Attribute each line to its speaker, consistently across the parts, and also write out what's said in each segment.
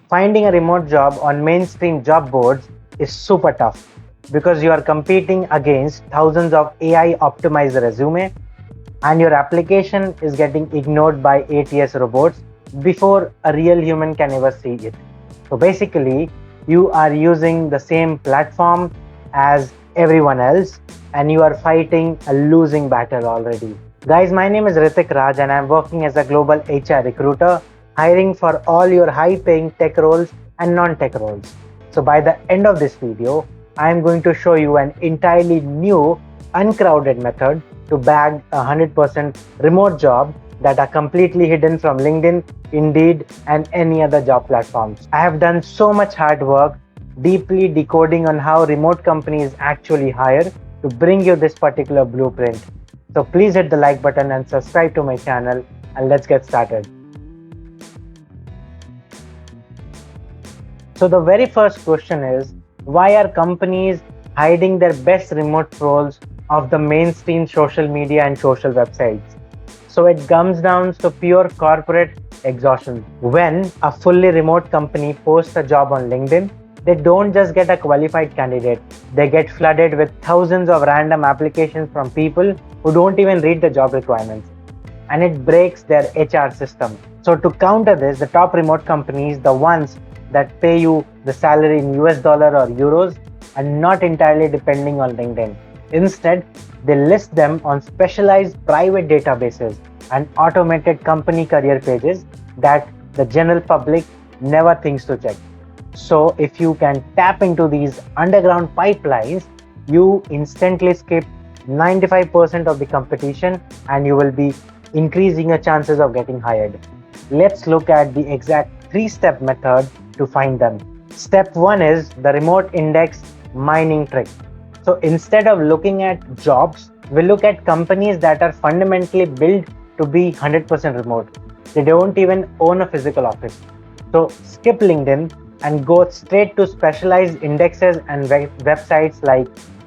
Speaker 1: Finding a remote job on mainstream job boards is super tough because you are competing against thousands of AI optimized resume and your application is getting ignored by ATS robots before a real human can ever see it. So basically, you are using the same platform as everyone else and you are fighting a losing battle already. Guys, my name is Ritik Raj and I'm working as a global HR recruiter, hiring for all your high paying tech roles and non-tech roles. So by the end of this video, I am going to show you an entirely new, uncrowded method to bag a 100% remote job that are completely hidden from LinkedIn, Indeed, and any other job platforms. I have done so much hard work deeply decoding on how remote companies actually hire to bring you this particular blueprint. So please hit the like button and subscribe to my channel and let's get started. So the very first question is, why are companies hiding their best remote roles of the mainstream social media and social websites? So it comes down to pure corporate exhaustion. When a fully remote company posts a job on LinkedIn, they don't just get a qualified candidate, they get flooded with thousands of random applications from people who don't even read the job requirements. And it breaks their HR system. So to counter this, the top remote companies, the ones that pay you the salary in US dollar or euros, are not entirely depending on LinkedIn. Instead, they list them on specialized private databases and automated company career pages that the general public never thinks to check. So if you can tap into these underground pipelines, you instantly skip 95% of the competition and you will be increasing your chances of getting hired. Let's look at the exact 3-step method to find them. Step 1 is the remote index mining trick. So instead of looking at jobs, we look at companies that are fundamentally built to be 100% remote. They don't even own a physical office. So skip LinkedIn and go straight to specialized indexes and websites like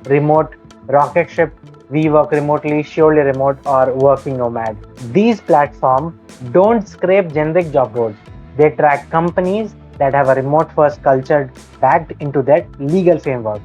Speaker 1: Remote, Rocketship, We Work Remotely, Surely Remote, or Working Nomad. These platforms don't scrape generic job boards. They track companies that have a remote first culture backed into that legal framework.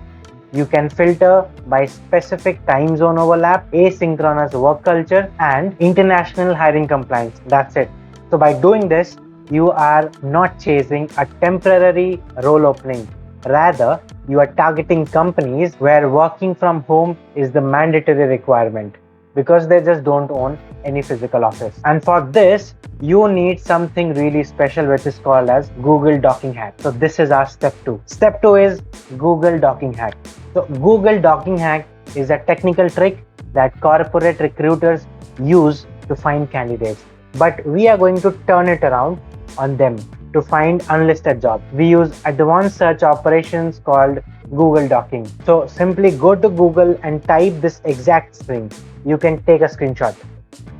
Speaker 1: You can filter by specific time zone overlap, asynchronous work culture, and international hiring compliance. That's it. So by doing this, you are not chasing a temporary role opening. Rather, you are targeting companies where working from home is the mandatory requirement because they just don't own any physical office. And for this, you need something really special which is called as Google Docking Hack. So this is our step 2. Step 2 is Google Docking Hack. So Google Docking Hack is a technical trick that corporate recruiters use to find candidates. But we are going to turn it around on them to find unlisted jobs. We use advanced search operations called Google Docking. So simply go to Google and type this exact string. You can take a screenshot.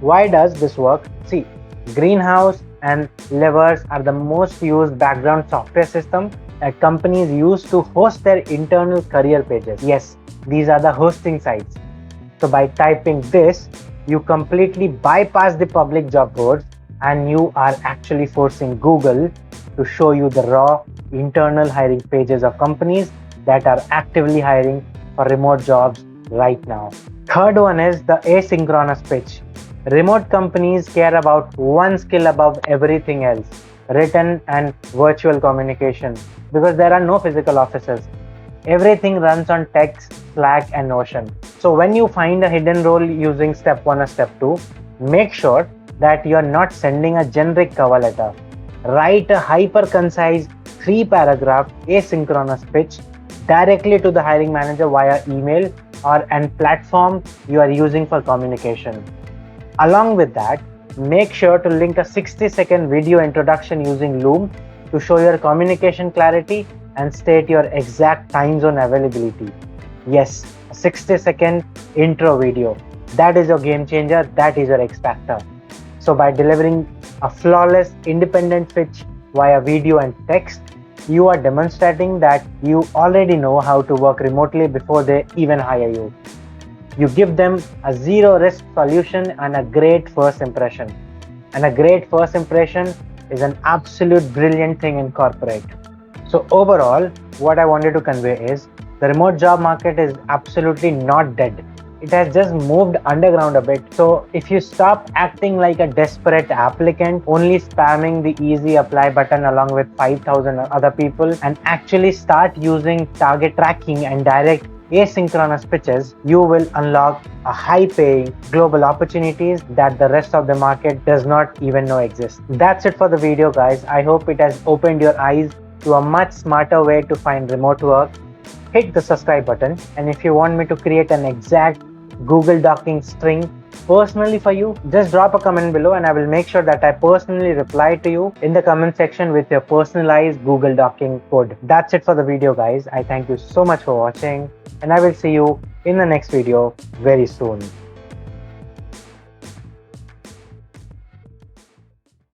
Speaker 1: Why does this work? See, Greenhouse and Levers are the most used background software system that companies use to host their internal career pages. Yes, these are the hosting sites. So by typing this, you completely bypass the public job boards and you are actually forcing Google to show you the raw internal hiring pages of companies that are actively hiring for remote jobs right now. Third one is the asynchronous pitch. Remote companies care about one skill above everything else, written and virtual communication, because there are no physical offices. Everything runs on text, Slack, and Notion. So when you find a hidden role using step 1 or step 2, make sure that you are not sending a generic cover letter. Write a hyper-concise 3-paragraph asynchronous pitch directly to the hiring manager via email or an platform you are using for communication. Along with that, make sure to link a 60-second video introduction using Loom to show your communication clarity and state your exact time zone availability. Yes, a 60-second intro video. That is your game changer. That is your X factor. So by delivering a flawless independent pitch via video and text, you are demonstrating that you already know how to work remotely before they even hire you. You give them a zero risk solution and a great first impression. And a great first impression is an absolute brilliant thing in corporate. So overall, what I wanted to convey is the remote job market is absolutely not dead. It has just moved underground a bit. So if you stop acting like a desperate applicant, only spamming the easy apply button along with 5,000 other people, and actually start using target tracking and direct asynchronous pitches, you will unlock a high-paying global opportunities that the rest of the market does not even know exist. That's it for the video, guys. I hope it has opened your eyes to a much smarter way to find remote work. Hit the subscribe button, and if you want me to create an exact Google Docking string personally for you, just drop a comment below and I will make sure that I personally reply to you in the comment section with your personalized Google Docking code. That's it for the video, guys. I thank you so much for watching, and I will see you in the next video very soon.